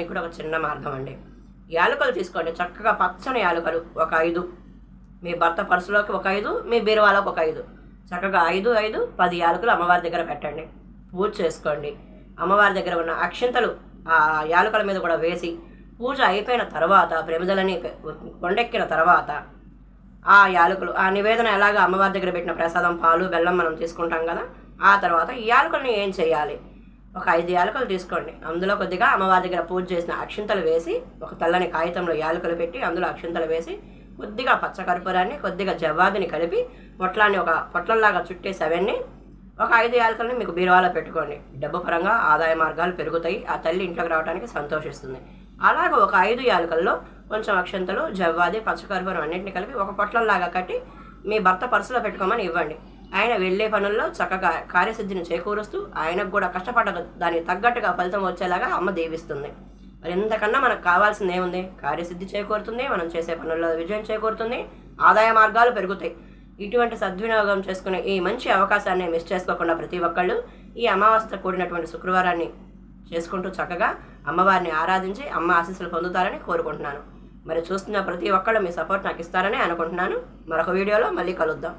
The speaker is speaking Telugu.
చేసుకోవడానికి కూడా ఒక చిన్న మార్గం అండి. యాలకులు తీసుకోండి, చక్కగా పచ్చని యాలకులు ఒక 5, మీ భర్త పర్సులోకి ఒక 5, మీ బీరువాలోకి ఒక 5, చక్కగా 5, 5, 10 యాలకులు అమ్మవారి దగ్గర పెట్టండి. పూజ చేసుకోండి. అమ్మవారి దగ్గర ఉన్న అక్షింతలు ఆ యాలకుల మీద కూడా వేసి పూజ అయిపోయిన తర్వాత, ప్రమిదలని కొండెక్కిన తర్వాత ఆ యాలకులు, ఆ నివేదన ఎలాగ అమ్మవారి దగ్గర పెట్టిన ప్రసాదం పాలు బెల్లం మనం తీసుకుంటాం కదా, ఆ తర్వాత ఈ యాలకులని ఏం చేయాలి, ఒక 5 యాలకులు తీసుకోండి. అందులో కొద్దిగా అమ్మవారి దగ్గర పూజ చేసిన అక్షింతలు వేసి, ఒక తెల్లని కాగితంలో యాలకులు పెట్టి అందులో అక్షింతలు వేసి, కొద్దిగా పచ్చకర్పూరాన్ని కొద్దిగా జవ్వాదిని కలిపి పొట్లాన్ని ఒక పొట్లంలాగా చుట్టేసి అవన్నీ ఒక 5 యాలకులని మీకు బీరువాలో పెట్టుకోండి. డబ్బు పరంగా ఆదాయ మార్గాలు పెరుగుతాయి. ఆ తల్లి ఇంట్లోకి రావడానికి సంతోషిస్తుంది. అలాగే ఒక 5 యాలకుల్లో కొంచెం అక్షంతలు జవ్వాది పచ్చకర్పూరం అన్నింటినీ కలిపి ఒక పొట్లంలాగా కట్టి మీ భర్త పర్సులో పెట్టుకోమని ఇవ్వండి. ఆయన వెళ్ళే పనుల్లో చక్కగా కార్యసిద్ధిని చేకూరుస్తూ ఆయనకు కూడా కష్టపడ్డ దానికి తగ్గట్టుగా ఫలితం వచ్చేలాగా అమ్మ దీవిస్తుంది. మరి ఇంతకన్నా మనకు కావాల్సింది ఏముంది? కార్యసిద్ధి చేకూరుతుంది, మనం చేసే పనుల్లో విజయం చేకూరుతుంది, ఆదాయ మార్గాలు పెరుగుతాయి. ఇటువంటి సద్వినియోగం చేసుకునే ఈ మంచి అవకాశాన్ని మిస్ చేసుకోకుండా ప్రతి ఒక్కళ్ళు ఈ అమావాస్య కూడినటువంటి శుక్రవారాన్ని చేసుకుంటూ చక్కగా అమ్మవారిని ఆరాధించి అమ్మ ఆశీస్సులు పొందుతారని కోరుకుంటున్నాను. మరి చూస్తున్న ప్రతి ఒక్కళ్ళు మీ సపోర్ట్ నాకు ఇస్తారని అనుకుంటున్నాను. మరొక వీడియోలో మళ్ళీ కలుద్దాం.